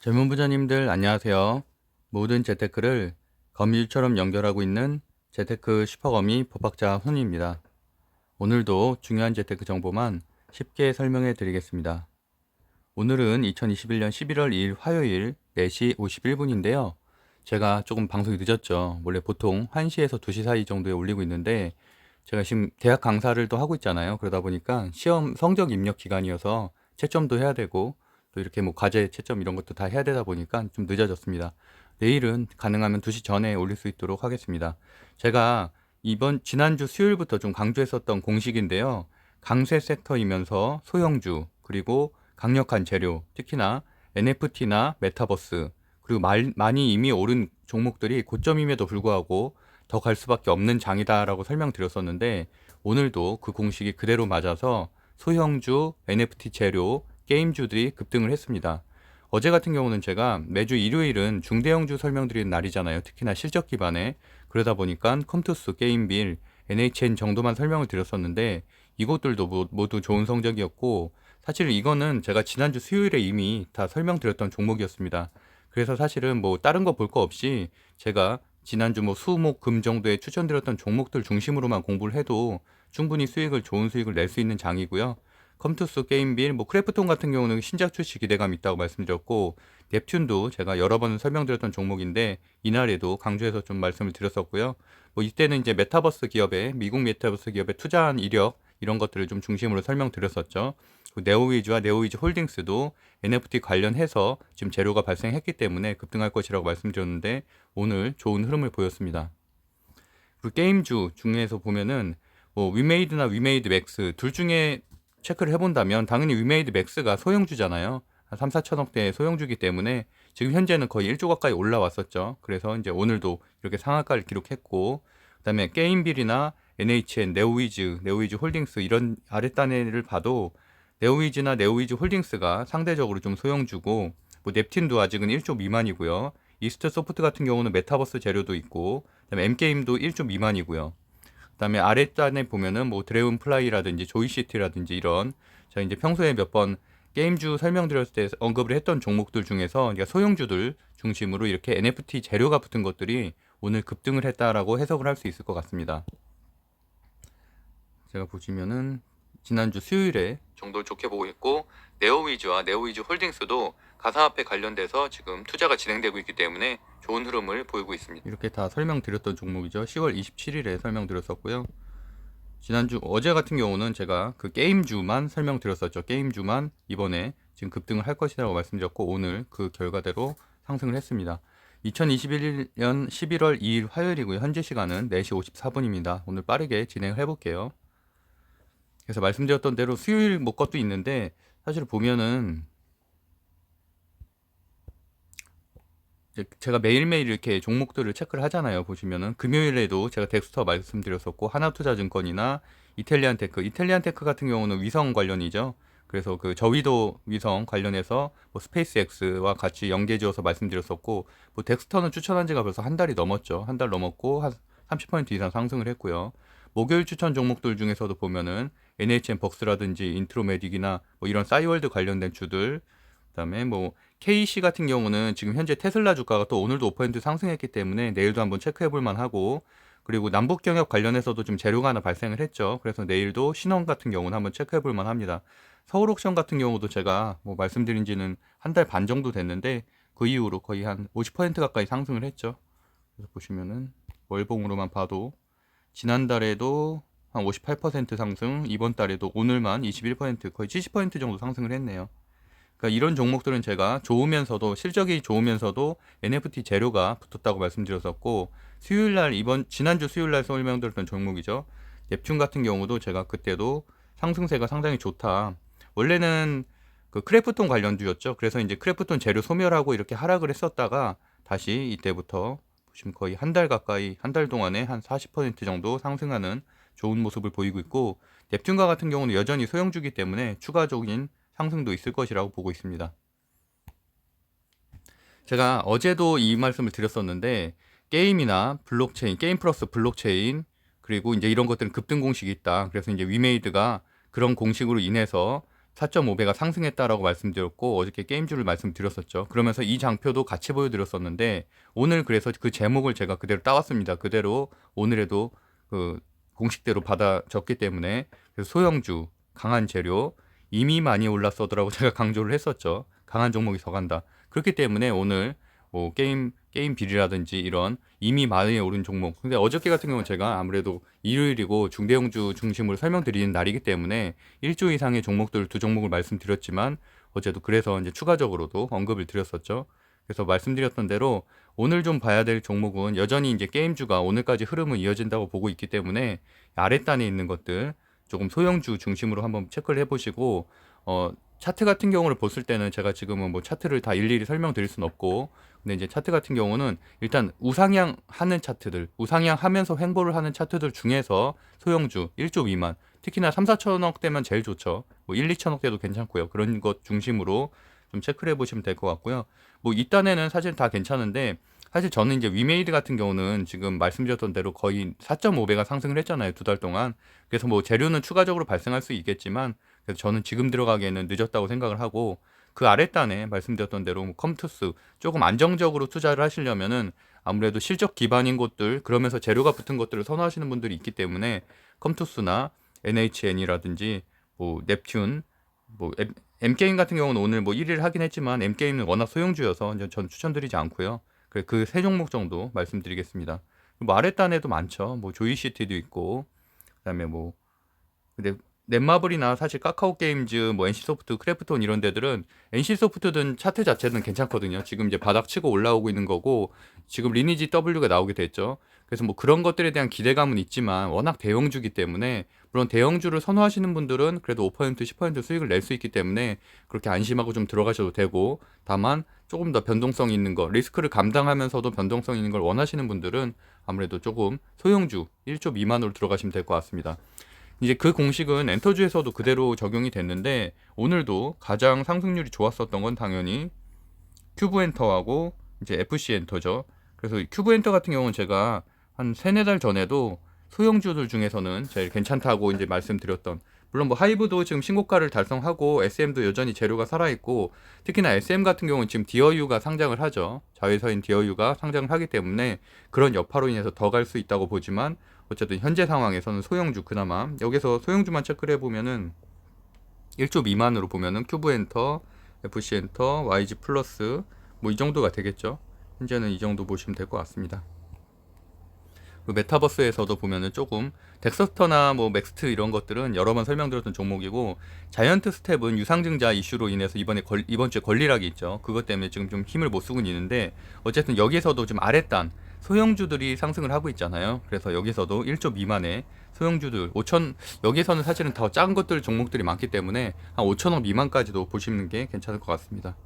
젊은 부자님들 안녕하세요. 모든 재테크를 거미줄처럼 연결하고 있는 재테크 슈퍼거미 법학자 훈입니다. 오늘도 중요한 재테크 정보만 쉽게 설명해 드리겠습니다. 오늘은 2021년 11월 2일 화요일 4시 51분인데요. 제가 조금 방송이 늦었죠. 원래 보통 1시에서 2시 사이 정도에 올리고 있는데 제가 지금 대학 강사를 또 하고 있잖아요. 그러다 보니까 시험 성적 입력 기간이어서 채점도 해야 되고 또 이렇게 뭐 과제 채점 이런 것도 다 해야 되다 보니까 좀 늦어졌습니다. 내일은 가능하면 2시 전에 올릴 수 있도록 하겠습니다. 제가 지난주 수요일부터 좀 강조했었던 공식인데요. 강세 섹터이면서 소형주 그리고 강력한 재료, 특히나 NFT나 메타버스, 그리고 많이 이미 오른 종목들이 고점임에도 불구하고 더 갈 수밖에 없는 장이다라고 설명드렸었는데 오늘도 그 공식이 그대로 맞아서 소형주, NFT 재료, 게임주들이 급등을 했습니다. 어제 같은 경우는 제가 매주 일요일은 중대형주 설명드리는 날이잖아요. 특히나 실적 기반에. 그러다 보니까 컴투스, 게임빌, NHN 정도만 설명을 드렸었는데 이것들도 모두 좋은 성적이었고 사실 이거는 제가 지난주 수요일에 이미 다 설명드렸던 종목이었습니다. 그래서 사실은 뭐 다른 거 볼 거 없이 제가 지난주 뭐 수목 금 정도에 추천드렸던 종목들 중심으로만 공부를 해도 충분히 좋은 수익을 낼 수 있는 장이고요. 컴투스, 게임빌, 뭐 크래프톤 같은 경우는 신작 출시 기대감이 있다고 말씀드렸고 넵튠도 제가 여러 번 설명드렸던 종목인데 이날에도 강조해서 좀 말씀을 드렸었고요. 뭐 이때는 이제 미국 메타버스 기업에 투자한 이력 이런 것들을 좀 중심으로 설명드렸었죠. 네오위즈와 네오위즈 홀딩스도 NFT 관련해서 지금 재료가 발생했기 때문에 급등할 것이라고 말씀드렸는데 오늘 좋은 흐름을 보였습니다. 그리고 게임주 중에서 보면은 뭐 위메이드나 위메이드 맥스 둘 중에 체크를 해본다면 당연히 위메이드 맥스가 소형주잖아요. 한 3, 4천억대의 소형주기 때문에 지금 현재는 거의 1조 가까이 올라왔었죠. 그래서 이제 오늘도 이렇게 상한가를 기록했고 그다음에 게임빌이나 NHN, 네오위즈 홀딩스 이런 아랫단을 봐도 네오위즈나 네오위즈 홀딩스가 상대적으로 좀 소형주고 뭐 넵튠도 아직은 1조 미만이고요. 이스트 소프트 같은 경우는 메타버스 재료도 있고 그다음에 M게임도 1조 미만이고요. 그다음에 아랫단에 보면은 뭐 드래곤 플라이라든지 조이시티라든지 이런 제가 이제 평소에 몇 번 게임주 설명드렸을 때 언급을 했던 종목들 중에서 그러니까 소형주들 중심으로 이렇게 NFT 재료가 붙은 것들이 오늘 급등을 했다라고 해석을 할 수 있을 것 같습니다. 제가 보시면은 지난주 수요일에 정도를 좋게 보고 있고 네오위즈와 네오위즈 홀딩스도 가상화폐 관련돼서 지금 투자가 진행되고 있기 때문에 좋은 흐름을 보이고 있습니다. 이렇게 다 설명드렸던 종목이죠. 10월 27일에 설명드렸었고요. 지난주 어제 같은 경우는 제가 그 게임주만 설명드렸었죠. 게임주만 이번에 지금 급등을 할 것이라고 말씀드렸고 오늘 그 결과대로 상승을 했습니다. 2021년 11월 2일 화요일이고요. 현재 시간은 4시 54분입니다. 오늘 빠르게 진행을 해볼게요. 그래서 말씀드렸던 대로 수요일 뭐 것도 있는데 사실 보면은 제가 매일매일 이렇게 종목들을 체크를 하잖아요. 보시면은 금요일에도 제가 덱스터 말씀드렸었고 하나투자증권이나 이탈리안테크 같은 경우는 위성 관련이죠. 그래서 그 저위도 위성 관련해서 뭐 스페이스X와 같이 연계지어서 말씀드렸었고 뭐 덱스터는 추천한 지가 벌써 한 달이 넘었죠. 한 달 넘었고 한 30% 이상 상승을 했고요. 목요일 추천 종목들 중에서도 보면은 NHN 벅스라든지 인트로메딕이나 뭐 이런 싸이월드 관련된 주들 그다음에 뭐 KC 같은 경우는 지금 현재 테슬라 주가가 또 오늘도 5% 상승했기 때문에 내일도 한번 체크해 볼 만하고 그리고 남북 경협 관련해서도 좀 재료가 하나 발생을 했죠. 그래서 내일도 신원 같은 경우는 한번 체크해 볼 만합니다. 서울 옥션 같은 경우도 제가 뭐 말씀드린 지는 한 달 반 정도 됐는데 그 이후로 거의 한 50% 가까이 상승을 했죠. 그래서 보시면은 월봉으로만 봐도 지난달에도 한 58% 상승, 이번 달에도 오늘만 21% 거의 70% 정도 상승을 했네요. 그러니까 이런 종목들은 제가 좋으면서도 실적이 좋으면서도 NFT 재료가 붙었다고 말씀드렸었고 수요일날 지난주 수요일날 설명드렸던 종목이죠. 넵튠 같은 경우도 제가 그때도 상승세가 상당히 좋다. 원래는 그 크래프톤 관련주였죠. 그래서 이제 크래프톤 재료 소멸하고 이렇게 하락을 했었다가 다시 이때부터 지금 거의 한 달 가까이 한 달 동안에 한 40% 정도 상승하는 좋은 모습을 보이고 있고 넵튠과 같은 경우는 여전히 소형주기 때문에 추가적인 상승도 있을 것이라고 보고 있습니다. 제가 어제도 이 말씀을 드렸었는데 게임이나 블록체인, 게임 플러스 블록체인 그리고 이제 이런 것들은 급등 공식이 있다. 그래서 이제 위메이드가 그런 공식으로 인해서 4.5배가 상승했다라고 말씀드렸고 어저께 게임주를 말씀드렸었죠. 그러면서 이 장표도 같이 보여드렸었는데 오늘 그래서 그 제목을 제가 그대로 따왔습니다. 그대로 오늘에도 그 공식대로 받아 적기 때문에 그래서 소형주, 강한 재료, 이미 많이 올랐어더라고 제가 강조를 했었죠. 강한 종목이 더 간다. 그렇기 때문에 오늘 뭐 게임 비리라든지 이런 이미 많이 오른 종목. 근데 어저께 같은 경우는 제가 아무래도 일요일이고 중대형주 중심으로 설명드리는 날이기 때문에 1조 이상의 종목들 두 종목을 말씀드렸지만 어제도 그래서 이제 추가적으로도 언급을 드렸었죠. 그래서 말씀드렸던 대로 오늘 좀 봐야 될 종목은 여전히 이제 게임주가 오늘까지 흐름은 이어진다고 보고 있기 때문에 아랫단에 있는 것들 조금 소형주 중심으로 한번 체크를 해보시고 차트 같은 경우를 봤을 때는 제가 지금은 뭐 차트를 다 일일이 설명드릴 수는 없고 근데 이제 차트 같은 경우는 일단 우상향 하는 차트들 우상향 하면서 횡보를 하는 차트들 중에서 소형주 1조 미만 특히나 3, 4천억대면 제일 좋죠. 뭐 1, 2천억대도 괜찮고요. 그런 것 중심으로 좀 체크를 해보시면 될 것 같고요. 뭐 이딴에는 사실 다 괜찮은데 사실 저는 이제 위메이드 같은 경우는 지금 말씀드렸던 대로 거의 4.5배가 상승을 했잖아요. 두 달 동안. 그래서 뭐 재료는 추가적으로 발생할 수 있겠지만 그래서 저는 지금 들어가기에는 늦었다고 생각을 하고 그 아랫단에 말씀드렸던 대로 뭐 컴투스 조금 안정적으로 투자를 하시려면은 아무래도 실적 기반인 곳들 그러면서 재료가 붙은 것들을 선호하시는 분들이 있기 때문에 컴투스나 NHN이라든지 뭐 넵튠 뭐 M게임 같은 경우는 오늘 뭐 1위를 하긴 했지만 M게임은 워낙 소형주여서 이제 전 추천드리지 않고요. 그 세 종목 정도 말씀드리겠습니다. 뭐 아랫단에도 많죠. 뭐 조이시티도 있고 그다음에 뭐 근데 넷마블이나 사실 카카오 게임즈, 뭐 NC소프트, 크래프톤 이런 데들은 NC소프트든 차트 자체는 괜찮거든요. 지금 이제 바닥 치고 올라오고 있는 거고 지금 리니지 W가 나오게 됐죠. 그래서 뭐 그런 것들에 대한 기대감은 있지만 워낙 대형주기 때문에 물론 대형주를 선호하시는 분들은 그래도 5% 10% 수익을 낼 수 있기 때문에 그렇게 안심하고 좀 들어가셔도 되고 다만 조금 더 변동성 있는 거 리스크를 감당하면서도 변동성 있는 걸 원하시는 분들은 아무래도 조금 소형주 1조 미만으로 들어가시면 될 것 같습니다. 이제 그 공식은 엔터주에서도 그대로 적용이 됐는데 오늘도 가장 상승률이 좋았었던 건 당연히 큐브 엔터하고 이제 FC 엔터죠. 그래서 큐브 엔터 같은 경우는 제가 한 3-4달 전에도 소형주들 중에서는 제일 괜찮다고 이제 말씀드렸던 물론 뭐 하이브도 지금 신고가를 달성하고 SM도 여전히 재료가 살아있고 특히나 SM 같은 경우는 지금 디어유가 상장을 하죠. 자회사인 디어유가 상장을 하기 때문에 그런 여파로 인해서 더 갈 수 있다고 보지만 어쨌든 현재 상황에서는 소형주 그나마 여기서 소형주만 체크를 해보면은 1조 미만으로 보면은 큐브 엔터, FC 엔터, YG 플러스 뭐 이 정도가 되겠죠. 현재는 이 정도 보시면 될 것 같습니다. 그 메타버스에서도 보면은 조금 덱스터나 뭐 맥스트 이런 것들은 여러 번 설명드렸던 종목이고 자이언트 스텝은 유상증자 이슈로 인해서 이번 주에 권리락이 있죠. 그것 때문에 지금 좀 힘을 못 쓰고 있는데 어쨌든 여기서도 좀 아랫단 소형주들이 상승을 하고 있잖아요. 그래서 여기서도 1조 미만의 소형주들 5천 여기서는 사실은 더 작은 것들 종목들이 많기 때문에 한 5천억 미만까지도 보시는 게 괜찮을 것 같습니다.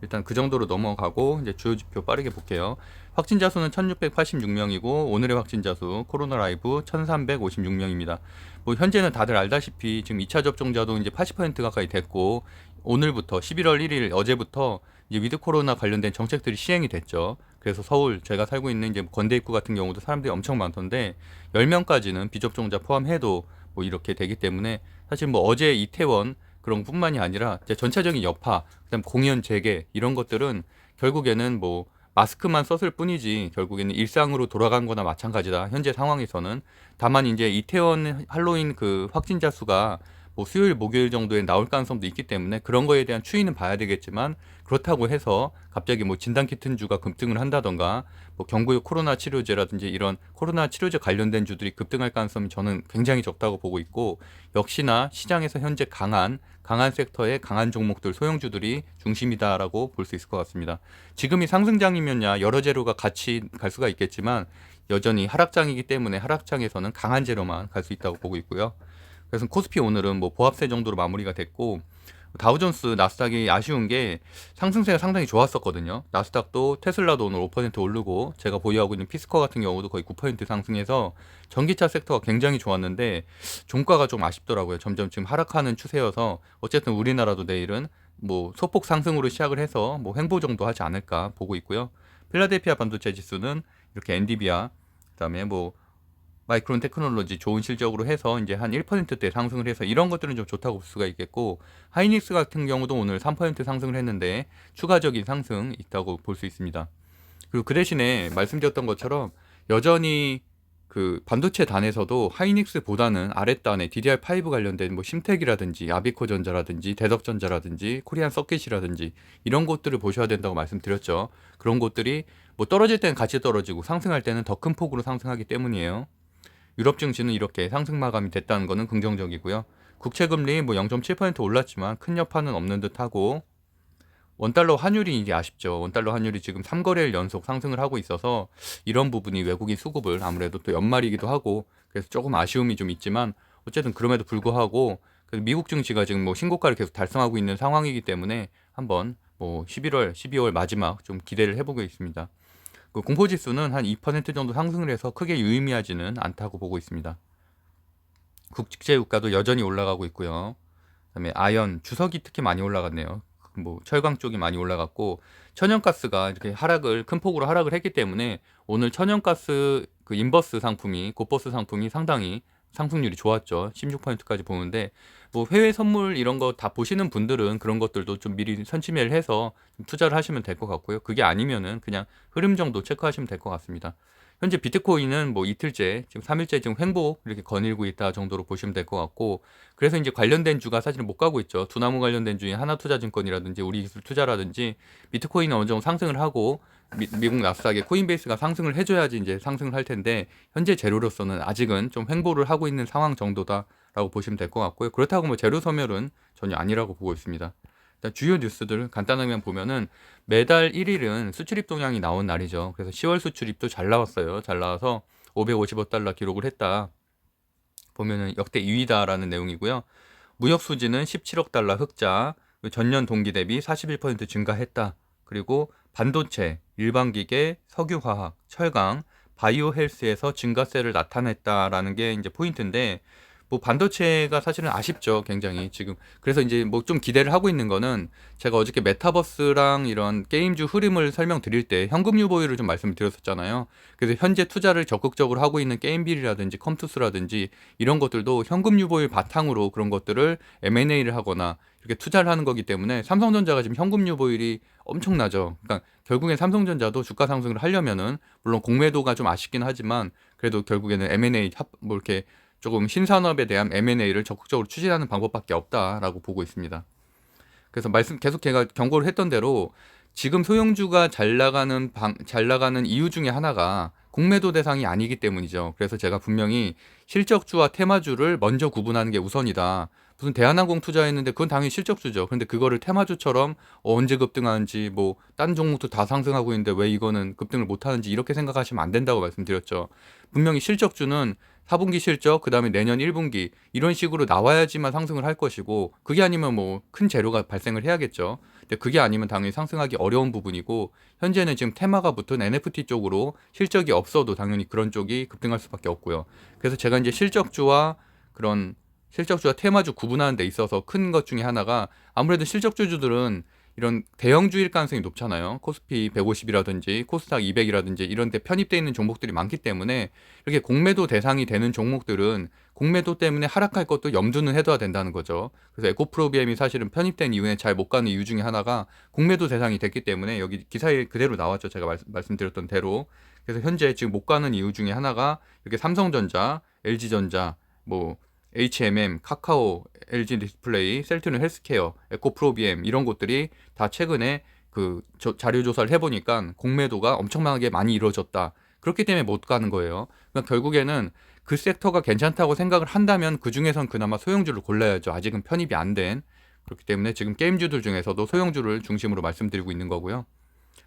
일단 그 정도로 넘어가고 이제 주요 지표 빠르게 볼게요. 확진자 수는 1686명이고 오늘의 확진자 수 코로나 라이브 1356명입니다. 뭐 현재는 다들 알다시피 지금 2차 접종자도 이제 80% 가까이 됐고 오늘부터 11월 1일 어제부터 이제 위드 코로나 관련된 정책들이 시행이 됐죠. 그래서 서울 제가 살고 있는 이제 건대 입구 같은 경우도 사람들이 엄청 많던데 10명까지는 비접종자 포함해도 뭐 이렇게 되기 때문에 사실 뭐 어제 이태원 그런 뿐만이 아니라 이제 전체적인 여파, 그다음 공연 재개 이런 것들은 결국에는 뭐 마스크만 썼을 뿐이지 결국에는 일상으로 돌아간 거나 마찬가지다. 현재 상황에서는 다만 이제 이태원 할로윈 그 확진자 수가 뭐 수요일 목요일 정도에 나올 가능성도 있기 때문에 그런 거에 대한 추이는 봐야 되겠지만 그렇다고 해서 갑자기 뭐 진단키트주가 급등을 한다던가 뭐 경구역 코로나 치료제라든지 이런 코로나 치료제 관련된 주들이 급등할 가능성이 저는 굉장히 적다고 보고 있고 역시나 시장에서 현재 강한 섹터의 강한 종목들 소형주들이 중심이다라고 볼 수 있을 것 같습니다. 지금이 상승장이면야 여러 재료가 같이 갈 수가 있겠지만 여전히 하락장이기 때문에 하락장에서는 강한 재료만 갈 수 있다고 보고 있고요. 그래서 코스피 오늘은 뭐 보합세 정도로 마무리가 됐고 다우존스 나스닥이 아쉬운 게 상승세가 상당히 좋았었거든요. 나스닥도 테슬라도 오늘 5% 오르고 제가 보유하고 있는 피스커 같은 경우도 거의 9% 상승해서 전기차 섹터가 굉장히 좋았는데 종가가 좀 아쉽더라고요. 점점 지금 하락하는 추세여서 어쨌든 우리나라도 내일은 뭐 소폭 상승으로 시작을 해서 뭐 횡보 정도 하지 않을까 보고 있고요. 필라델피아 반도체 지수는 이렇게 엔디비아 그다음에 뭐 마이크론 테크놀로지 좋은 실적으로 해서 이제 한 1%대 상승을 해서 이런 것들은 좀 좋다고 볼 수가 있겠고, 하이닉스 같은 경우도 오늘 3% 상승을 했는데 추가적인 상승 있다고 볼 수 있습니다. 그리고 그 대신에 말씀드렸던 것처럼 여전히 그 반도체 단에서도 하이닉스보다는 아랫단에 DDR5 관련된 뭐 심텍이라든지 아비코전자라든지 대덕전자라든지 코리안 서킷이라든지 이런 곳들을 보셔야 된다고 말씀드렸죠. 그런 곳들이 뭐 떨어질 때는 같이 떨어지고 상승할 때는 더 큰 폭으로 상승하기 때문이에요. 유럽 증시는 이렇게 상승 마감이 됐다는 것은 긍정적이고요. 국채 금리 뭐 0.7% 올랐지만 큰 여파는 없는 듯하고, 원달러 환율이 이게 아쉽죠. 원달러 환율이 지금 3거래일 연속 상승을 하고 있어서 이런 부분이 외국인 수급을, 아무래도 또 연말이기도 하고 그래서 조금 아쉬움이 좀 있지만, 어쨌든 그럼에도 불구하고 미국 증시가 지금 뭐 신고가를 계속 달성하고 있는 상황이기 때문에 한번 뭐 11월, 12월 마지막 좀 기대를 해보고 있습니다. 그 공포지수는 한 2% 정도 상승을 해서 크게 유의미하지는 않다고 보고 있습니다. 국제 유가도 여전히 올라가고 있고요. 그다음에 아연, 주석이 특히 많이 올라갔네요. 뭐 철강 쪽이 많이 올라갔고, 천연가스가 이렇게 하락을, 큰 폭으로 하락을 했기 때문에 오늘 천연가스 그 인버스 상품이, 곧버스 상품이 상당히 상승률이 좋았죠. 16%까지 보는데, 뭐 해외 선물 이런 거 다 보시는 분들은 그런 것들도 좀 미리 선취매를 해서 좀 투자를 하시면 될 것 같고요. 그게 아니면은 그냥 흐름 정도 체크하시면 될 것 같습니다. 현재 비트코인은 뭐 이틀째, 지금 3일째 지금 횡보 이렇게 거닐고 있다 정도로 보시면 될 것 같고, 그래서 이제 관련된 주가 사실은 못 가고 있죠. 두나무 관련된 주인 하나투자증권이라든지 우리기술투자라든지 비트코인은 어느 정도 상승을 하고 미국 나스닥의 코인베이스가 상승을 해줘야지 이제 상승을 할 텐데, 현재 재료로서는 아직은 좀 횡보를 하고 있는 상황 정도다라고 보시면 될 것 같고요. 그렇다고 뭐 재료 소멸은 전혀 아니라고 보고 있습니다. 일단 주요 뉴스들 간단하게 보면은 매달 1일은 수출입 동향이 나온 날이죠. 그래서 10월 수출입도 잘 나왔어요. 잘 나와서 555달러 기록을 했다. 보면은 역대 2위다라는 내용이고요. 무역 수지는 17억 달러 흑자, 전년 동기 대비 41% 증가했다. 그리고 반도체, 일반 기계, 석유화학, 철강, 바이오 헬스에서 증가세를 나타냈다라는 게 이제 포인트인데, 뭐 반도체가 사실은 아쉽죠, 굉장히 지금. 그래서 이제 뭐 좀 기대를 하고 있는 거는, 제가 어저께 메타버스랑 이런 게임주 흐름을 설명드릴 때 현금 유보율을 좀 말씀을 드렸었잖아요. 그래서 현재 투자를 적극적으로 하고 있는 게임빌이라든지 컴투스라든지 이런 것들도 현금 유보율 바탕으로 그런 것들을 M&A를 하거나 이렇게 투자를 하는 거기 때문에, 삼성전자가 지금 현금 유보율이 엄청나죠. 그러니까 결국엔 삼성전자도 주가 상승을 하려면은, 물론 공매도가 좀 아쉽긴 하지만 그래도 결국에는 M&A 뭐 이렇게 조금 신산업에 대한 M&A를 적극적으로 추진하는 방법밖에 없다라고 보고 있습니다. 그래서 계속 제가 경고를 했던 대로 지금 소형주가 잘 나가는 이유 중에 하나가 공매도 대상이 아니기 때문이죠. 그래서 제가 분명히 실적주와 테마주를 먼저 구분하는 게 우선이다. 무슨 대한항공 투자했는데 그건 당연히 실적주죠. 그런데 그거를 테마주처럼 언제 급등하는지, 뭐 딴 종목도 다 상승하고 있는데 왜 이거는 급등을 못 하는지 이렇게 생각하시면 안 된다고 말씀드렸죠. 분명히 실적주는 4분기 실적, 그다음에 내년 1분기 이런 식으로 나와야지만 상승을 할 것이고, 그게 아니면 뭐 큰 재료가 발생을 해야겠죠. 근데 그게 아니면 당연히 상승하기 어려운 부분이고, 현재는 지금 테마가 붙은 NFT 쪽으로 실적이 없어도 당연히 그런 쪽이 급등할 수밖에 없고요. 그래서 제가 이제 실적주와 테마주 구분하는 데 있어서 큰 것 중에 하나가, 아무래도 실적주들은 이런 대형주일 가능성이 높잖아요. 코스피 150이라든지 코스닥 200이라든지 이런 데 편입되어 있는 종목들이 많기 때문에, 이렇게 공매도 대상이 되는 종목들은 공매도 때문에 하락할 것도 염두는 해둬야 된다는 거죠. 그래서 에코프로비엠이 사실은 편입된 이후에 잘 못 가는 이유 중에 하나가 공매도 대상이 됐기 때문에, 여기 기사에 그대로 나왔죠. 제가 말씀드렸던 대로. 그래서 현재 지금 못 가는 이유 중에 하나가 이렇게 삼성전자, LG전자, 뭐 HMM, 카카오, LG 디스플레이, 셀트리온 헬스케어, 에코프로비엠 이런 곳들이 다 최근에 그 자료 조사를 해보니까 공매도가 엄청나게 많이 이루어졌다. 그렇기 때문에 못 가는 거예요. 그러니까 결국에는 그 섹터가 괜찮다고 생각을 한다면 그 중에선 그나마 소형주를 골라야죠. 아직은 편입이 안 된. 그렇기 때문에 지금 게임주들 중에서도 소형주를 중심으로 말씀드리고 있는 거고요.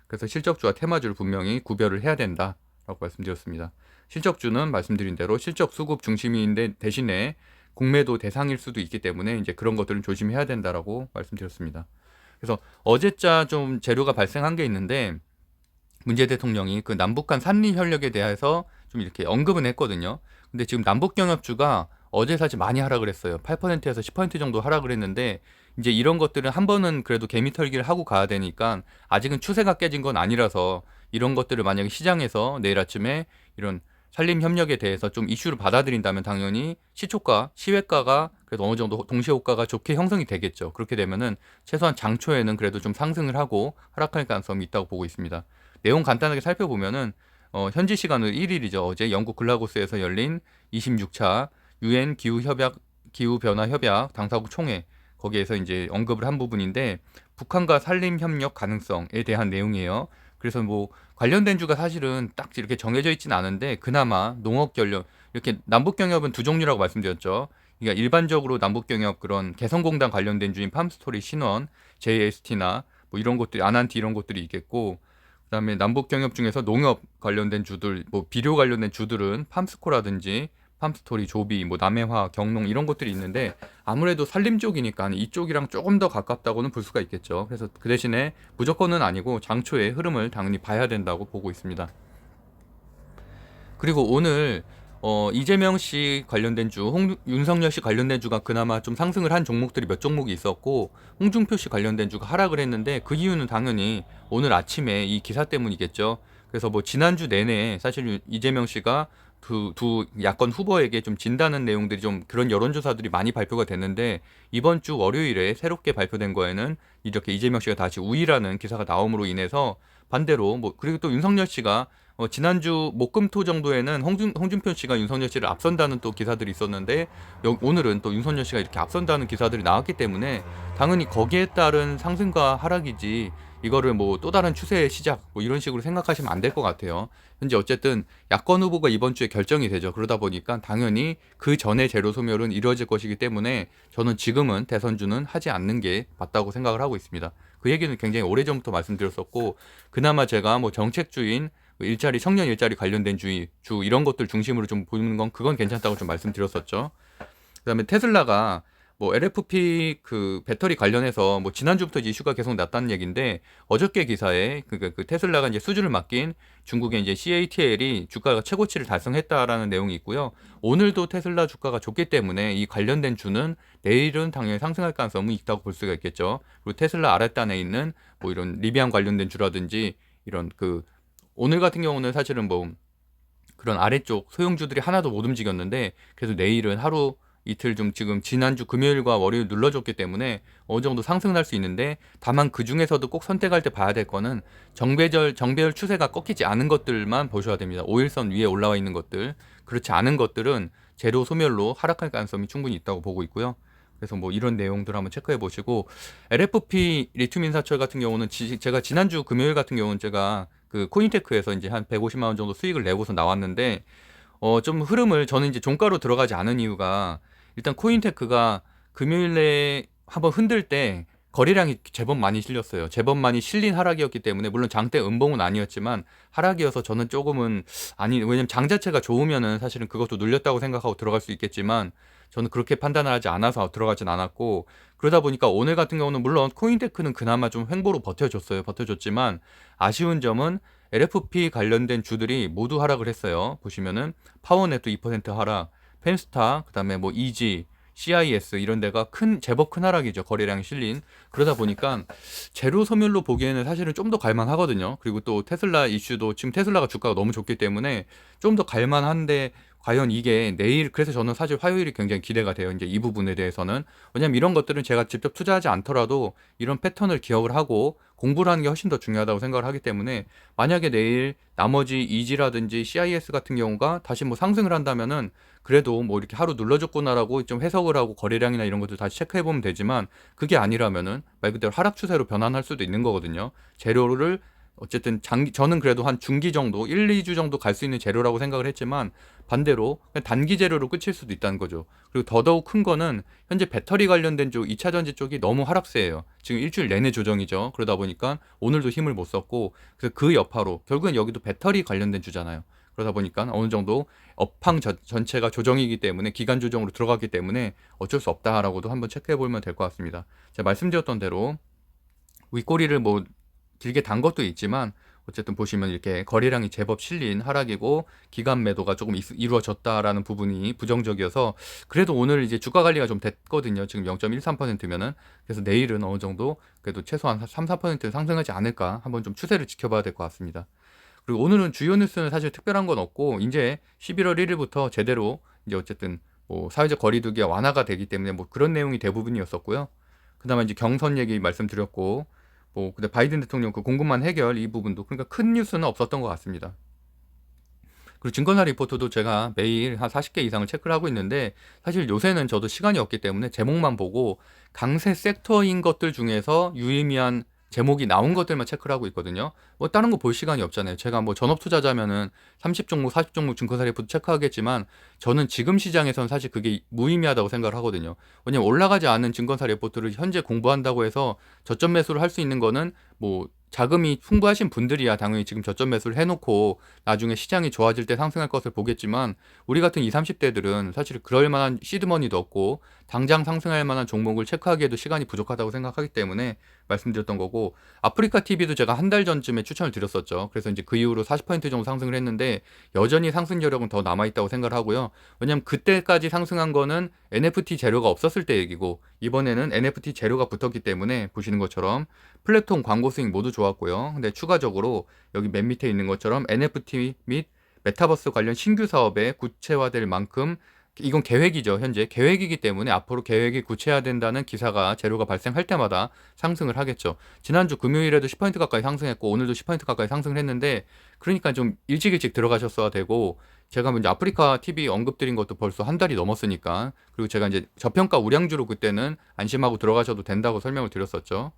그래서 실적주와 테마주를 분명히 구별을 해야 된다라고 말씀드렸습니다. 실적주는 말씀드린 대로 실적 수급 중심인데 대신에 공매도 대상일 수도 있기 때문에 이제 그런 것들은 조심해야 된다라고 말씀드렸습니다. 그래서 어제자 좀 재료가 발생한 게 있는데, 문재인 대통령이 그 남북 간 산리 협력에 대해서 좀 이렇게 언급은 했거든요. 근데 지금 남북 경협주가 어제 사실 많이 하락을 했어요. 8%에서 10% 정도 하락을 했는데, 이제 이런 것들은 한 번은 그래도 개미털기를 하고 가야 되니까 아직은 추세가 깨진 건 아니라서, 이런 것들을 만약에 시장에서 내일 아침에 이런 산림 협력에 대해서 좀 이슈를 받아들인다면 당연히 시초가, 시외가가 그래도 어느 정도 동시에 호가가 좋게 형성이 되겠죠. 그렇게 되면은 최소한 장초에는 그래도 좀 상승을 하고 하락할 가능성이 있다고 보고 있습니다. 내용 간단하게 살펴보면은 현지 시간으로 1일이죠. 어제 영국 글라고스에서 열린 26차 유엔 기후 변화 협약 당사국 총회, 거기에서 이제 언급을 한 부분인데, 북한과 산림 협력 가능성에 대한 내용이에요. 그래서 뭐 관련된 주가 사실은 딱 이렇게 정해져 있진 않은데, 그나마 농업 관련, 이렇게 남북 경협은 두 종류라고 말씀드렸죠. 그러니까 일반적으로 남북 경협 그런 개성공단 관련된 주인 팜스토리, 신원, JST나 뭐 이런 것들이, 아난티 이런 것들이 있겠고, 그다음에 남북 경협 중에서 농업 관련된 주들, 뭐 비료 관련된 주들은 팜스코라든지 팜스토리, 조비, 뭐 남해화, 경농 이런 것들이 있는데, 아무래도 산림 쪽이니까 이쪽이랑 조금 더 가깝다고는 볼 수가 있겠죠. 그래서 그 대신에 무조건은 아니고 장초의 흐름을 당연히 봐야 된다고 보고 있습니다. 그리고 오늘 이재명 씨 관련된 주, 윤석열 씨 관련된 주가 그나마 좀 상승을 한 종목들이 몇 종목이 있었고, 홍준표 씨 관련된 주가 하락을 했는데, 그 이유는 당연히 오늘 아침에 이 기사 때문이겠죠. 그래서 뭐 지난주 내내 사실 이재명 씨가 두 야권 후보에게 좀 진다는 내용들이, 좀 그런 여론조사들이 많이 발표가 됐는데, 이번 주 월요일에 새롭게 발표된 거에는 이렇게 이재명 씨가 다시 우위라는 기사가 나옴으로 인해서, 반대로 뭐, 그리고 또 윤석열 씨가 지난주 목금토 정도에는 홍준표 씨가 윤석열 씨를 앞선다는 또 기사들이 있었는데, 오늘은 또 윤석열 씨가 이렇게 앞선다는 기사들이 나왔기 때문에 당연히 거기에 따른 상승과 하락이지, 이거를 뭐 또 다른 추세의 시작 뭐 이런 식으로 생각하시면 안 될 것 같아요. 현재 어쨌든 야권 후보가 이번 주에 결정이 되죠. 그러다 보니까 당연히 그 전에 재료 소멸은 이루어질 것이기 때문에 저는 지금은 대선주는 하지 않는 게 맞다고 생각을 하고 있습니다. 그 얘기는 굉장히 오래전부터 말씀드렸었고, 그나마 제가 뭐 정책주인, 뭐 일자리, 청년 일자리 관련된 주 이런 것들 중심으로 좀 보는 건, 그건 괜찮다고 좀 말씀드렸었죠. 그다음에 테슬라가 뭐 LFP 그 배터리 관련해서 뭐 지난주부터 이슈가 계속 났다는 얘기인데, 어저께 기사에 그 테슬라가 이제 수주를 맡긴 중국의 이제 CATL이 주가가 최고치를 달성했다라는 내용이 있고요. 오늘도 테슬라 주가가 좋기 때문에 이 관련된 주는 내일은 당연히 상승할 가능성이 있다고 볼 수가 있겠죠. 그리고 테슬라 아랫단에 있는 뭐 이런 리비안 관련된 주라든지, 이런 오늘 같은 경우는 사실은 뭐 그런 아래쪽 소형주들이 하나도 못 움직였는데, 그래서 내일은 하루 이틀 좀, 지금 지난주 금요일과 월요일 눌러줬기 때문에 어느 정도 상승을 할 수 있는데, 다만 그 중에서도 꼭 선택할 때 봐야 될 거는 정배열 추세가 꺾이지 않은 것들만 보셔야 됩니다. 5일선 위에 올라와 있는 것들, 그렇지 않은 것들은 재료 소멸로 하락할 가능성이 충분히 있다고 보고 있고요. 그래서 뭐 이런 내용들 한번 체크해 보시고, LFP 리튬 인사철 같은 경우는 제가 지난주 금요일 같은 경우는 제가 그 코인테크에서 이제 한 150만 원 정도 수익을 내고서 나왔는데, 좀 흐름을, 저는 이제 종가로 들어가지 않은 이유가, 일단 코인테크가 금요일에 한번 흔들 때 거래량이 제법 많이 실렸어요. 제법 많이 실린 하락이었기 때문에, 물론 장대 음봉은 아니었지만 하락이어서 저는 조금은, 아니, 왜냐면 장 자체가 좋으면은 사실은 그것도 눌렸다고 생각하고 들어갈 수 있겠지만, 저는 그렇게 판단을 하지 않아서 들어가진 않았고, 그러다 보니까 오늘 같은 경우는 물론 코인테크는 그나마 좀 횡보로 버텨줬지만, 아쉬운 점은 LFP 관련된 주들이 모두 하락을 했어요. 보시면은 파워넷도 2% 하락, 펜스타, 그다음에 뭐 EG, CIS 이런 데가 제법 큰 하락이죠. 거래량이 실린. 그러다 보니까 재료 소멸로 보기에는 사실은 좀 더 갈만하거든요. 그리고 또 테슬라 이슈도, 지금 테슬라가 주가가 너무 좋기 때문에 좀 더 갈만한데, 과연 이게 내일, 그래서 저는 사실 화요일이 굉장히 기대가 돼요. 이제 이 부분에 대해서는. 왜냐면 이런 것들은 제가 직접 투자하지 않더라도 이런 패턴을 기억을 하고 공부를 하는 게 훨씬 더 중요하다고 생각을 하기 때문에, 만약에 내일 나머지 EG라든지 CIS 같은 경우가 다시 뭐 상승을 한다면은, 그래도 뭐 이렇게 하루 눌러줬구나라고 좀 해석을 하고 거래량이나 이런 것들 다시 체크해 보면 되지만, 그게 아니라면은 말 그대로 하락 추세로 변환할 수도 있는 거거든요. 재료를 어쨌든 저는 그래도 한 중기 정도, 1, 2주 정도 갈 수 있는 재료라고 생각을 했지만, 반대로 그냥 단기 재료로 끝일 수도 있다는 거죠. 그리고 더더욱 큰 거는 현재 배터리 관련된 쪽, 2차 전지 쪽이 너무 하락세예요. 지금 일주일 내내 조정이죠. 그러다 보니까 오늘도 힘을 못 썼고, 그래서 그 여파로 결국엔 여기도 배터리 관련된 주잖아요. 그러다 보니까 어느 정도 업황 전체가 조정이기 때문에, 기간 조정으로 들어가기 때문에 어쩔 수 없다라고도 한번 체크해 보면 될 것 같습니다. 제가 말씀드렸던 대로 윗꼬리를 뭐 길게 단 것도 있지만, 어쨌든 보시면 이렇게 거래량이 제법 실린 하락이고, 기간 매도가 조금 이루어졌다라는 부분이 부정적이어서, 그래도 오늘 이제 주가 관리가 좀 됐거든요. 지금 0.13%면은. 그래서 내일은 어느 정도 그래도 최소한 3, 4% 상승하지 않을까, 한번 좀 추세를 지켜봐야 될 것 같습니다. 그리고 오늘은 주요 뉴스는 사실 특별한 건 없고 이제 11월 1일부터 제대로 이제 어쨌든 뭐 사회적 거리두기가 완화가 되기 때문에 뭐 그런 내용이 대부분이었었고요. 그다음에 이제 경선 얘기 말씀드렸고 뭐 근데 바이든 대통령 그 공급망 해결 이 부분도 그러니까 큰 뉴스는 없었던 것 같습니다. 그리고 증권사 리포트도 제가 매일 한 40개 이상을 체크를 하고 있는데 사실 요새는 저도 시간이 없기 때문에 제목만 보고 강세 섹터인 것들 중에서 유의미한 제목이 나온 것들만 체크를 하고 있거든요. 뭐 다른 거 볼 시간이 없잖아요. 제가 뭐 전업 투자자면은 30종목, 40종목 증권사 리포트 체크하겠지만 저는 지금 시장에선 사실 그게 무의미하다고 생각을 하거든요. 왜냐면 올라가지 않은 증권사 리포트를 현재 공부한다고 해서 저점 매수를 할 수 있는 거는 뭐 자금이 풍부하신 분들이야 당연히 지금 저점 매수를 해놓고 나중에 시장이 좋아질 때 상승할 것을 보겠지만 우리 같은 20, 30대들은 사실 그럴 만한 시드머니도 없고 당장 상승할 만한 종목을 체크하기에도 시간이 부족하다고 생각하기 때문에 말씀드렸던 거고 아프리카 TV도 제가 한 달 전쯤에 추천을 드렸었죠. 그래서 이제 그 이후로 40% 정도 상승을 했는데 여전히 상승 여력은 더 남아있다고 생각을 하고요. 왜냐면 그때까지 상승한 거는 NFT 재료가 없었을 때 얘기고 이번에는 NFT 재료가 붙었기 때문에 보시는 것처럼 플랫폼 광고 수익 모두 좋았고요. 근데 추가적으로 여기 맨 밑에 있는 것처럼 NFT 및 메타버스 관련 신규 사업에 구체화될 만큼 이건 계획이죠. 현재 계획이기 때문에 앞으로 계획이 구체화된다는 기사가 재료가 발생할 때마다 상승을 하겠죠. 지난주 금요일에도 10% 가까이 상승했고 오늘도 10% 가까이 상승을 했는데 그러니까 좀 일찍 들어가셨어야 되고 제가 이제 아프리카 TV 언급드린 것도 벌써 한 달이 넘었으니까 그리고 제가 이제 저평가 우량주로 그때는 안심하고 들어가셔도 된다고 설명을 드렸었죠.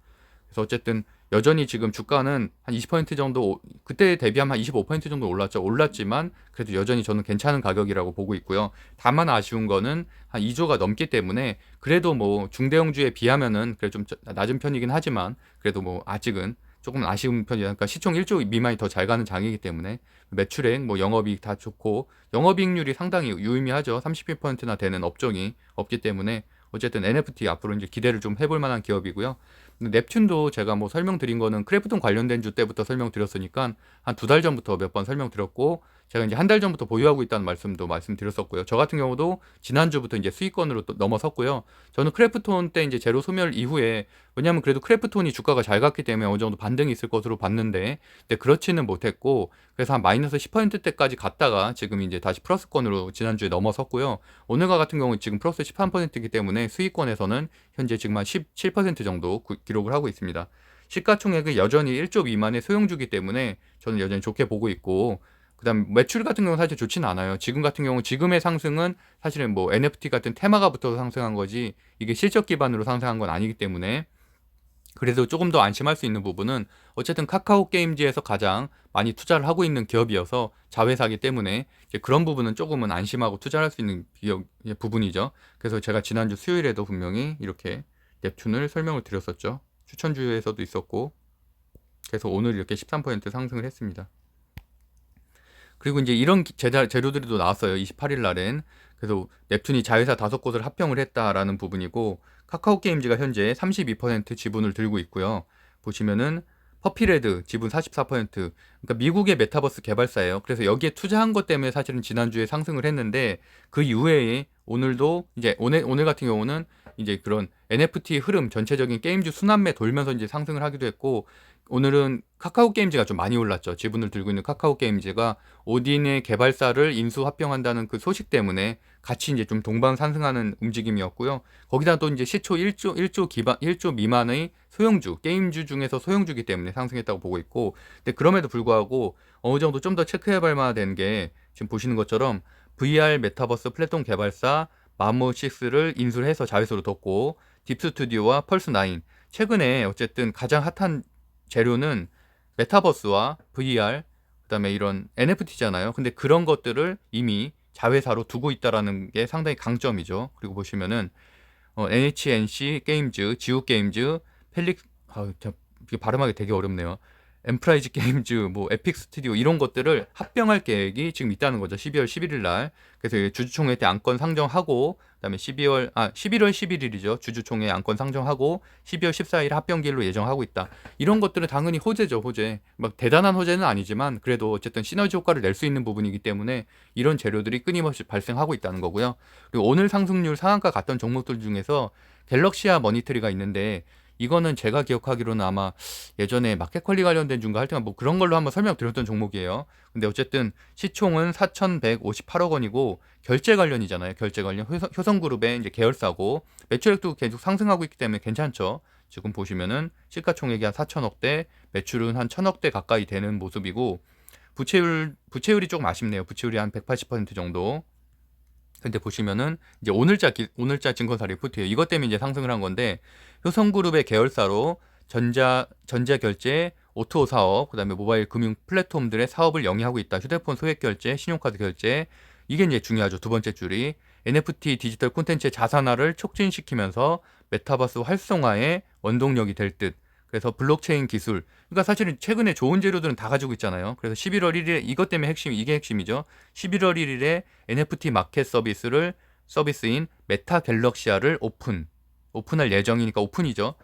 그래서 어쨌든 여전히 지금 주가는 한 20% 정도 그때 대비하면 한 25% 정도 올랐지만 그래도 여전히 저는 괜찮은 가격이라고 보고 있고요. 다만 아쉬운 거는 한 2조가 넘기 때문에 그래도 뭐 중대형주에 비하면은 그래 좀 낮은 편이긴 하지만 그래도 뭐 아직은 조금 아쉬운 편이다. 그러니까 시총 1조 미만이 더 잘 가는 장이기 때문에 매출액, 뭐 영업이익 다 좋고 영업이익률이 상당히 유의미하죠. 31%나 되는 업종이 없기 때문에 어쨌든 NFT 앞으로 이제 기대를 좀 해볼 만한 기업이고요. 넵튠도 제가 뭐 설명드린 거는 크래프톤 관련된 주 때부터 설명드렸으니까 한 두 달 전부터 몇 번 설명드렸고 제가 이제 한 달 전부터 보유하고 있다는 말씀도 말씀드렸었고요. 저 같은 경우도 지난주부터 이제 수익권으로 또 넘어섰고요. 저는 크래프톤 때 이제 제로 소멸 이후에 왜냐하면 그래도 크래프톤이 주가가 잘 갔기 때문에 어느 정도 반등이 있을 것으로 봤는데 근데 그렇지는 못했고 그래서 한 마이너스 10%대까지 갔다가 지금 이제 다시 플러스권으로 지난주에 넘어섰고요. 오늘과 같은 경우는 지금 플러스 13%이기 때문에 수익권에서는 현재 지금 한 17% 정도 기록을 하고 있습니다. 시가총액은 여전히 1조 미만의 소형주기 때문에 저는 여전히 좋게 보고 있고 그다음 매출 같은 경우는 사실 좋지는 않아요. 지금 같은 경우 지금의 상승은 사실은 뭐 NFT 같은 테마가 붙어서 상승한 거지 이게 실적 기반으로 상승한 건 아니기 때문에 그래도 조금 더 안심할 수 있는 부분은 어쨌든 카카오 게임즈에서 가장 많이 투자를 하고 있는 기업이어서 자회사기 때문에 이제 그런 부분은 조금은 안심하고 투자할 수 있는 부분이죠. 그래서 제가 지난주 수요일에도 분명히 이렇게 넵튠을 설명을 드렸었죠. 추천주에서도 있었고 그래서 오늘 이렇게 13% 상승을 했습니다. 그리고 이제 이런 재료들이 또 나왔어요. 28일 날엔. 그래서 넵튠이 자회사 5곳을 합병을 했다라는 부분이고 카카오 게임즈가 현재 32% 지분을 들고 있고요. 보시면은 퍼피레드 지분 44%. 그러니까 미국의 메타버스 개발사예요. 그래서 여기에 투자한 것 때문에 사실은 지난주에 상승을 했는데 그 이후에 오늘도 이제 오늘 같은 경우는 이제 그런 NFT 흐름 전체적인 게임주 순환매 돌면서 이제 상승을 하기도 했고 오늘은 카카오 게임즈가 좀 많이 올랐죠. 지분을 들고 있는 카카오 게임즈가 오딘의 개발사를 인수 합병한다는 그 소식 때문에 같이 이제 좀 동반 상승하는 움직임이었고요. 거기다 또 이제 시초 1조 미만의 소형주, 게임주 중에서 소형주기 때문에 상승했다고 보고 있고, 근데 그럼에도 불구하고 어느 정도 좀 더 체크해볼 만한 게 지금 보시는 것처럼 VR 메타버스 플랫폼 개발사 마모6를 인수를 해서 자회사로 뒀고, 딥스튜디오와 펄스9 최근에 어쨌든 가장 핫한 재료는 메타버스와 VR 그다음에 이런 NFT잖아요. 근데 그런 것들을 이미 자회사로 두고 있다라는 게 상당히 강점이죠. 그리고 보시면은 NHNC 게임즈, 지우 게임즈, 펠릭 이게 발음하기 되게 어렵네요. 엠프라이즈 게임즈, 뭐 에픽 스튜디오 이런 것들을 합병할 계획이 지금 있다는 거죠. 12월 11일 날. 그래서 주주총회 때 안건 상정하고 그다음에 11월 11일이죠. 주주총회 안건 상정하고 12월 14일 합병기일로 예정하고 있다. 이런 것들은 당연히 호재죠, 호재. 막 대단한 호재는 아니지만 그래도 어쨌든 시너지 효과를 낼 수 있는 부분이기 때문에 이런 재료들이 끊임없이 발생하고 있다는 거고요. 그리고 오늘 상승률 상한가 갔던 종목들 중에서 갤럭시아 머니터리가 있는데 이거는 제가 기억하기로는 아마 예전에 마켓컬리 관련된 중가 할 때만 뭐 그런 걸로 한번 설명드렸던 종목이에요. 근데 어쨌든 시총은 4,158억 원이고 결제 관련이잖아요. 결제 관련 효성그룹의 이제 계열사고 매출액도 계속 상승하고 있기 때문에 괜찮죠. 지금 보시면은 시가총액이 한 4천억대, 매출은 한 1,000억대 가까이 되는 모습이고 부채율이 조금 아쉽네요. 부채율이 한 180% 정도. 근데 보시면은 이제 오늘자 증권사 리포트예요. 이것 때문에 이제 상승을 한 건데 효성그룹의 계열사로 전자결제, 오토 사업, 그다음에 모바일 금융 플랫폼들의 사업을 영위하고 있다. 휴대폰 소액 결제, 신용카드 결제. 이게 이제 중요하죠. 두 번째 줄이 NFT 디지털 콘텐츠의 자산화를 촉진시키면서 메타버스 활성화의 원동력이 될 듯. 그래서 블록체인 기술. 그러니까 사실은 최근에 좋은 재료들은 다 가지고 있잖아요. 그래서 11월 1일에 이것 때문에 이게 핵심이죠. 11월 1일에 NFT 마켓 서비스인 메타 갤럭시아를 오픈할 예정이니까 오픈이죠.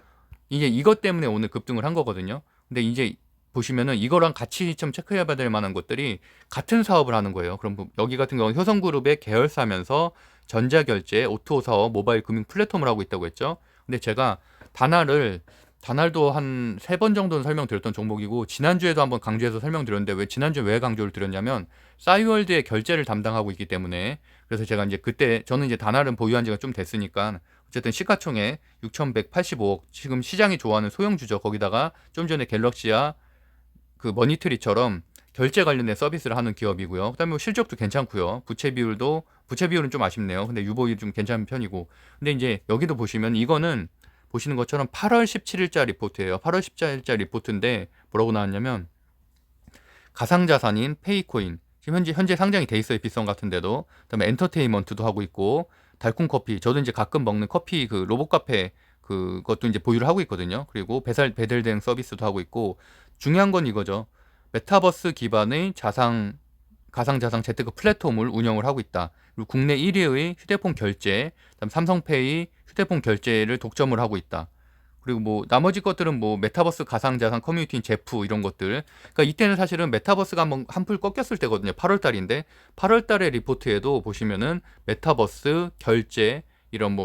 이게 이것 때문에 오늘 급등을 한 거거든요. 근데 이제 보시면은 이거랑 같이 좀 체크해야 될 만한 것들이 같은 사업을 하는 거예요. 그럼 여기 같은 경우는 효성그룹의 계열사면서 전자결제, 오토 사업, 모바일 금융 플랫폼을 하고 있다고 했죠. 근데 제가 다날도 한 3번 정도는 설명드렸던 종목이고 지난주에도 한번 강조해서 설명드렸는데 왜 지난주에 왜 강조를 드렸냐면 싸이월드의 결제를 담당하고 있기 때문에 그래서 제가 이제 그때 저는 이제 다날은 보유한 지가 좀 됐으니까 어쨌든 시가총액 6,185억 지금 시장이 좋아하는 소형주죠. 거기다가 좀 전에 갤럭시아 그 머니트리처럼 결제 관련된 서비스를 하는 기업이고요. 그다음에 뭐 실적도 괜찮고요. 부채 비율은 좀 아쉽네요. 근데 유보율 좀 괜찮은 편이고. 근데 이제 여기도 보시면 이거는 보시는 것처럼 8월 17일자 리포트예요. 8월 17일자 리포트인데 뭐라고 나왔냐면 가상자산인 페이코인 지금 현재 상장이 돼 있어요. 빗성 같은데도. 그다음에 엔터테인먼트도 하고 있고 달콤커피 저도 이제 가끔 먹는 커피 그 로봇 카페 그것도 이제 보유를 하고 있거든요. 그리고 배달 대행 서비스도 하고 있고 중요한 건 이거죠. 메타버스 기반의 가상자산 재테크 플랫폼을 운영을 하고 있다. 그리고 국내 1위의 휴대폰 결제, 그다음 삼성페이 휴대폰 결제를 독점을 하고 있다. 그리고 뭐 나머지 것들은 뭐 메타버스 가상자산 커뮤니티인 제프 이런 것들. 그러니까 이때는 사실은 메타버스가 한풀 꺾였을 때거든요. 8월 달인데 8월 달의 리포트에도 보시면은 메타버스 결제 이런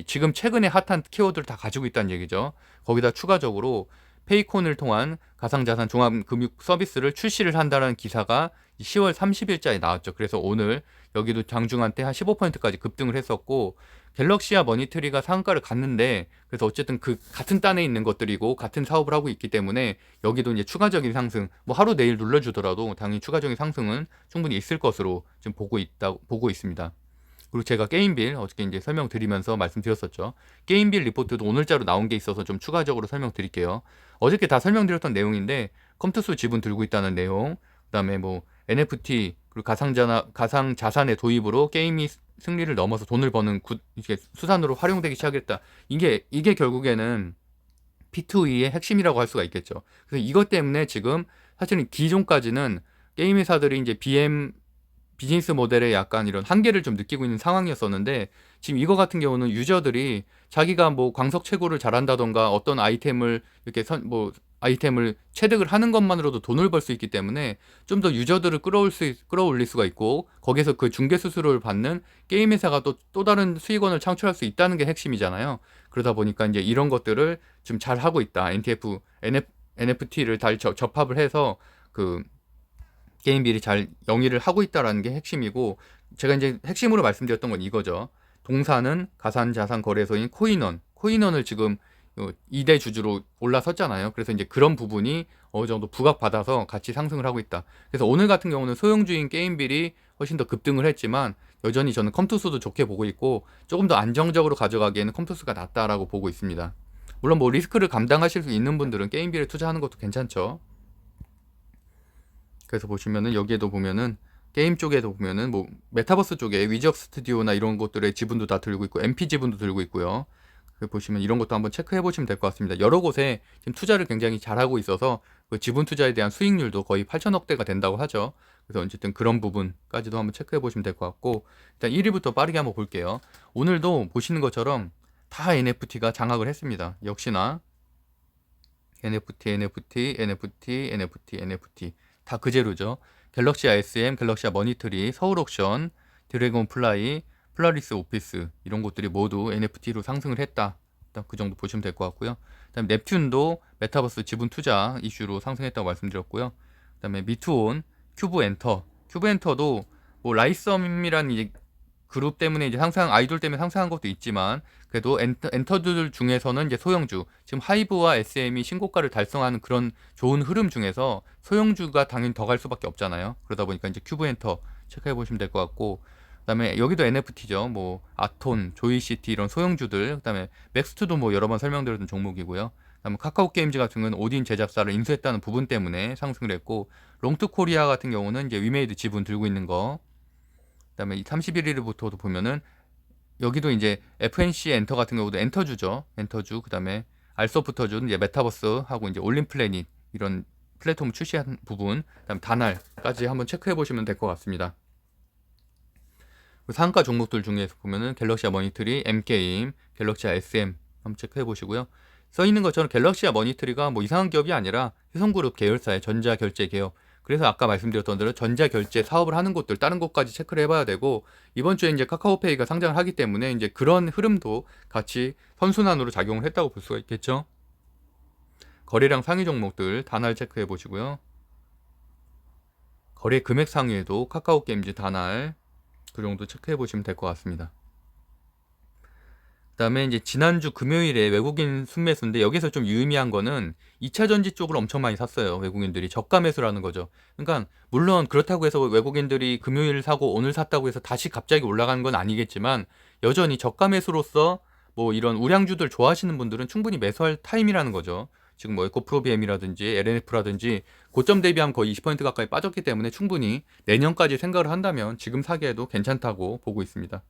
지금 최근에 핫한 키워드를 다 가지고 있다는 얘기죠. 거기다 추가적으로 페이콘을 통한 가상자산 종합금융 서비스를 출시를 한다는 기사가 10월 30일자에 나왔죠. 그래서 오늘 여기도 장중한테 한 15%까지 급등을 했었고 갤럭시아 머니터리가 상한가를 갔는데 그래서 어쨌든 그 같은 단에 있는 것들이고 같은 사업을 하고 있기 때문에 여기도 이제 추가적인 상승 뭐 하루 내일 눌러주더라도 당연히 추가적인 상승은 충분히 있을 것으로 지금 보고 있습니다. 그리고 제가 게임빌 어저께 이제 설명드리면서 말씀드렸었죠. 게임빌 리포트도 오늘자로 나온 게 있어서 좀 추가적으로 설명드릴게요. 어저께 다 설명드렸던 내용인데 컴투스 지분 들고 있다는 내용, 그다음에 뭐 NFT 그리고 가상자산의 도입으로 게임이 승리를 넘어서 돈을 버는 이게 수단으로 활용되기 시작했다. 이게 결국에는 P2E의 핵심이라고 할 수가 있겠죠. 그래서 이것 때문에 지금 사실은 기존까지는 게임 회사들이 이제 비즈니스 모델에 약간 이런 한계를 좀 느끼고 있는 상황이었었는데 지금 이거 같은 경우는 유저들이 자기가 뭐 광석 채굴을 잘한다던가 어떤 아이템을 이렇게 아이템을 체득을 하는 것만으로도 돈을 벌 수 있기 때문에 좀 더 유저들을 끌어올릴 수가 있고 거기에서 그 중개 수수료를 받는 게임 회사가 또 다른 수익원을 창출할 수 있다는 게 핵심이잖아요. 그러다 보니까 이제 이런 것들을 좀 잘 하고 있다. NFT를 잘 접합을 해서 그 게임빌이 잘 영위를 하고 있다라는 게 핵심이고 제가 이제 핵심으로 말씀드렸던 건 이거죠. 동사는 가상자산 거래소인 코인원을 지금 2대 주주로 올라섰잖아요. 그래서 이제 그런 부분이 어느 정도 부각받아서 같이 상승을 하고 있다. 그래서 오늘 같은 경우는 소형주인 게임빌이 훨씬 더 급등을 했지만 여전히 저는 컴투스도 좋게 보고 있고 조금 더 안정적으로 가져가기에는 컴투스가 낫다라고 보고 있습니다. 물론 뭐 리스크를 감당하실 수 있는 분들은 게임빌에 투자하는 것도 괜찮죠. 그래서 보시면은 여기에도 보면은 게임 쪽에도 보면은 뭐 메타버스 쪽에 위적 스튜디오나 이런 것들의 지분도 다 들고 있고 MP 지분도 들고 있고요. 보시면 이런 것도 한번 체크해 보시면 될 것 같습니다. 여러 곳에 지금 투자를 굉장히 잘하고 있어서 그 지분 투자에 대한 수익률도 거의 8천억대가 된다고 하죠. 그래서 어쨌든 그런 부분까지도 한번 체크해 보시면 될 것 같고 일단 1위부터 빠르게 한번 볼게요. 오늘도 보시는 것처럼 다 NFT가 장악을 했습니다. 역시나 NFT 다 그제로죠. 갤럭시아 SM, 갤럭시아 머니터리, 서울옥션, 드래곤플라이, 플라리스 오피스 이런 것들이 모두 NFT로 상승을 했다. 일단 그 정도 보시면 될 것 같고요. 그다음에 넵튠도 메타버스 지분 투자 이슈로 상승했다고 말씀드렸고요. 그다음에 미투온, 큐브엔터도 뭐 라이썸이란 이제 그룹 때문에 이제 아이돌 때문에 상승한 것도 있지만 그래도 엔터들 중에서는 이제 소형주, 지금 하이브와 SM이 신고가를 달성하는 그런 좋은 흐름 중에서 소형주가 당연히 더 갈 수밖에 없잖아요. 그러다 보니까 이제 큐브엔터 체크해 보시면 될 것 같고, 그다음에 여기도 NFT죠. 뭐 아톤, 조이시티 이런 소형주들, 그다음에 맥스트도 뭐 여러 번 설명드렸던 종목이고요. 그다음에 카카오 게임즈 같은 경우는 오딘 제작사를 인수했다는 부분 때문에 상승을 했고, 롱투 코리아 같은 경우는 이제 위메이드 지분 들고 있는 거, 그다음에 31일부터도 보면은 여기도 이제 FNC 엔터 같은 경우도 엔터주죠. 엔터주, 그다음에 알소프터주는 이제 메타버스하고 이제 올림플래닛 이런 플랫폼 출시한 부분, 그다음 다날까지 한번 체크해 보시면 될 것 같습니다. 상가 종목들 중에서 보면은 갤럭시아 머니터리, M게임, 갤럭시아 SM 한번 체크해 보시고요. 써 있는 것처럼 갤럭시아 머니터리가 뭐 이상한 기업이 아니라 효성그룹 계열사의 전자결제 기업. 그래서 아까 말씀드렸던 대로 전자결제 사업을 하는 곳들 다른 곳까지 체크를 해봐야 되고, 이번 주에 이제 카카오페이가 상장을 하기 때문에 이제 그런 흐름도 같이 선순환으로 작용을 했다고 볼 수가 있겠죠. 거래량 상위 종목들 다날 체크해 보시고요. 거래 금액 상위에도 카카오 게임즈 다날 그 정도 체크해 보시면 될 것 같습니다. 그다음에 이제 지난주 금요일에 외국인 순매수인데, 여기서 좀 유의미한 거는 2차 전지 쪽을 엄청 많이 샀어요. 외국인들이 저가 매수라는 거죠. 그러니까 물론 그렇다고 해서 외국인들이 금요일 사고 오늘 샀다고 해서 다시 갑자기 올라가는 건 아니겠지만, 여전히 저가 매수로서 뭐 이런 우량주들 좋아하시는 분들은 충분히 매수할 타임이라는 거죠. 지금 뭐 에코프로비엠이라든지 LNF라든지 고점 대비하면 거의 20% 가까이 빠졌기 때문에 충분히 내년까지 생각을 한다면 지금 사기에도 괜찮다고 보고 있습니다.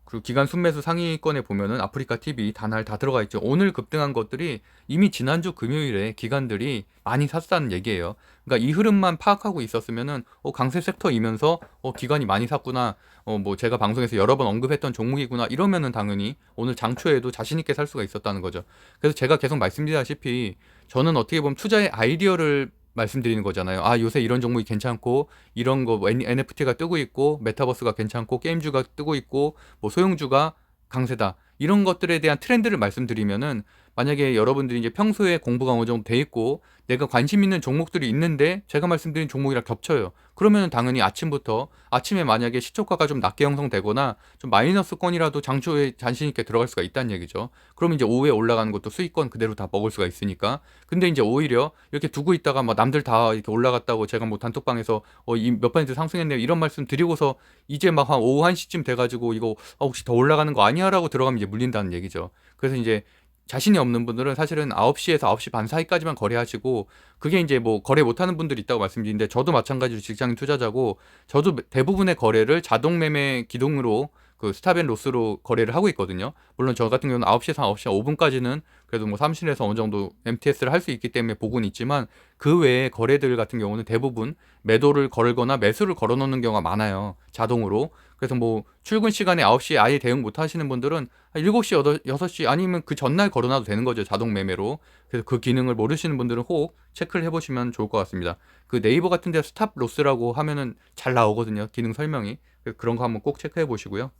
그리고 기간 순매수 상위권에 보면은 아프리카 TV, 다날 다 들어가 있죠. 오늘 급등한 것들이 이미 지난주 금요일에 기관들이 많이 샀다는 얘기예요. 그러니까 이 흐름만 파악하고 있었으면은 강세 섹터이면서 기관이 많이 샀구나. 뭐 제가 방송에서 여러 번 언급했던 종목이구나. 이러면은 당연히 오늘 장초에도 자신 있게 살 수가 있었다는 거죠. 그래서 제가 계속 말씀드리다시피 저는 어떻게 보면 투자의 아이디어를 말씀드리는 거잖아요. 아, 요새 이런 종목이 괜찮고, 이런 거 NFT가 뜨고 있고, 메타버스가 괜찮고, 게임주가 뜨고 있고, 뭐 소형주가 강세다. 이런 것들에 대한 트렌드를 말씀드리면은, 만약에 여러분들이 이제 평소에 공부가 어느 정도 돼 있고 내가 관심 있는 종목들이 있는데 제가 말씀드린 종목이랑 겹쳐요. 그러면 당연히 아침에 만약에 시초가가 좀 낮게 형성되거나 좀 마이너스권이라도 장초에 자신 있게 들어갈 수가 있다는 얘기죠. 그럼 이제 오후에 올라가는 것도 수익권 그대로 다 먹을 수가 있으니까. 근데 이제 오히려 이렇게 두고 있다가 막 남들 다 이렇게 올라갔다고 제가 뭐 단톡방에서 이 몇 퍼센트 상승했네요 이런 말씀 드리고서 이제 막 한 오후 1시쯤 돼가지고 이거 혹시 더 올라가는 거 아니야라고 들어가면 이제 물린다는 얘기죠. 그래서 이제 자신이 없는 분들은 사실은 9시에서 9시 반 사이까지만 거래하시고, 그게 이제 뭐 거래 못하는 분들이 있다고 말씀드리는데 저도 마찬가지로 직장인 투자자고, 저도 대부분의 거래를 자동 매매 기동으로 그 스탑앤로스로 거래를 하고 있거든요. 물론 저 같은 경우는 9시에서 9시 5분까지는 그래도 뭐 사무실에서 어느 정도 MTS를 할 수 있기 때문에 보고는 있지만, 그 외에 거래들 같은 경우는 대부분 매도를 걸거나 매수를 걸어 놓는 경우가 많아요. 자동으로. 그래서 뭐 출근 시간에 9시에 아예 대응 못 하시는 분들은 7시, 6시 아니면 그 전날 걸어놔도 되는 거죠. 자동 매매로. 그래서 그 기능을 모르시는 분들은 꼭 체크를 해보시면 좋을 것 같습니다. 그 네이버 같은 데 스탑 로스라고 하면은 잘 나오거든요. 기능 설명이. 그런 거 한번 꼭 체크해 보시고요.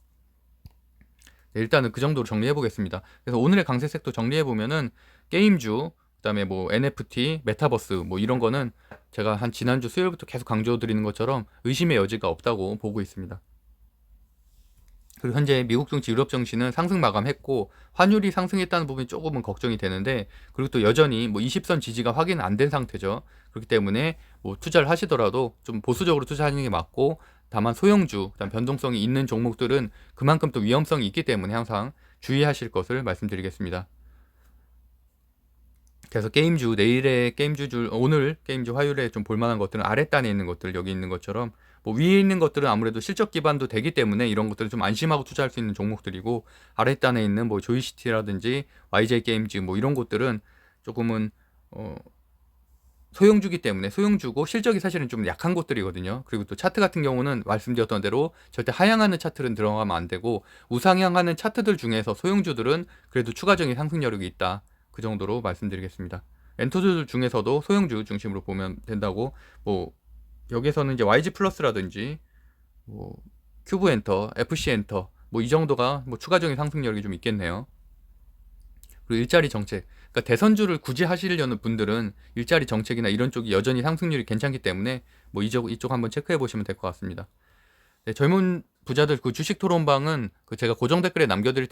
네, 일단은 그 정도로 정리해 보겠습니다. 그래서 오늘의 강세 섹터 정리해 보면은 게임주, 그다음에 뭐 NFT, 메타버스 뭐 이런 거는 제가 한 지난주 수요일부터 계속 강조 드리는 것처럼 의심의 여지가 없다고 보고 있습니다. 그리고 현재 미국 증시, 유럽 증시는 상승 마감했고 환율이 상승했다는 부분이 조금은 걱정이 되는데, 그리고 또 여전히 뭐 20선 지지가 확인 안 된 상태죠. 그렇기 때문에 뭐 투자를 하시더라도 좀 보수적으로 투자하는 게 맞고, 다만 소형주, 그다음 변동성이 있는 종목들은 그만큼 또 위험성이 있기 때문에 항상 주의하실 것을 말씀드리겠습니다. 그래서 게임주, 내일의 게임주 오늘 게임주 화요일에 좀 볼만한 것들은 아랫단에 있는 것들, 여기 있는 것처럼 뭐 위에 있는 것들은 아무래도 실적 기반도 되기 때문에 이런 것들은 좀 안심하고 투자할 수 있는 종목들이고, 아랫단에 있는 뭐 조이시티라든지 YJ 게임즈 뭐 이런 것들은 조금은 소형주기 때문에 소형주고 실적이 사실은 좀 약한 것들이거든요. 그리고 또 차트 같은 경우는 말씀드렸던 대로 절대 하향하는 차트는 들어가면 안 되고, 우상향하는 차트들 중에서 소형주들은 그래도 추가적인 상승 여력이 있다. 그 정도로 말씀드리겠습니다. 엔터주들 중에서도 소형주 중심으로 보면 된다고, 뭐 여기서는 이제 YG 플러스라든지 뭐 큐브 엔터, FC 엔터 뭐 이 정도가 뭐 추가적인 상승 여력이 좀 있겠네요. 그리고 일자리 정책. 그러니까 대선주를 굳이 하시려는 분들은 일자리 정책이나 이런 쪽이 여전히 상승률이 괜찮기 때문에 뭐 이쪽 한번 체크해 보시면 될 것 같습니다. 네, 젊은 부자들 그 주식 토론방은 그 제가 고정 댓글에 남겨드릴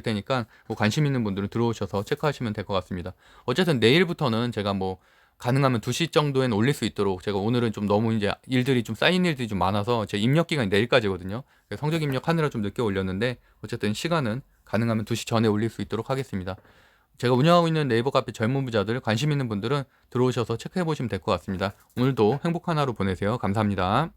테니까 뭐 관심 있는 분들은 들어오셔서 체크하시면 될 것 같습니다. 어쨌든 내일부터는 제가 뭐 가능하면 2시 정도엔 올릴 수 있도록, 제가 오늘은 좀 너무 이제 일들이 좀 쌓인 일들이 좀 많아서 제 입력 기간이 내일까지거든요. 성적 입력하느라 좀 늦게 올렸는데 어쨌든 시간은 가능하면 2시 전에 올릴 수 있도록 하겠습니다. 제가 운영하고 있는 네이버 카페 젊은 부자들 관심 있는 분들은 들어오셔서 체크해 보시면 될 것 같습니다. 오늘도 행복한 하루 보내세요. 감사합니다.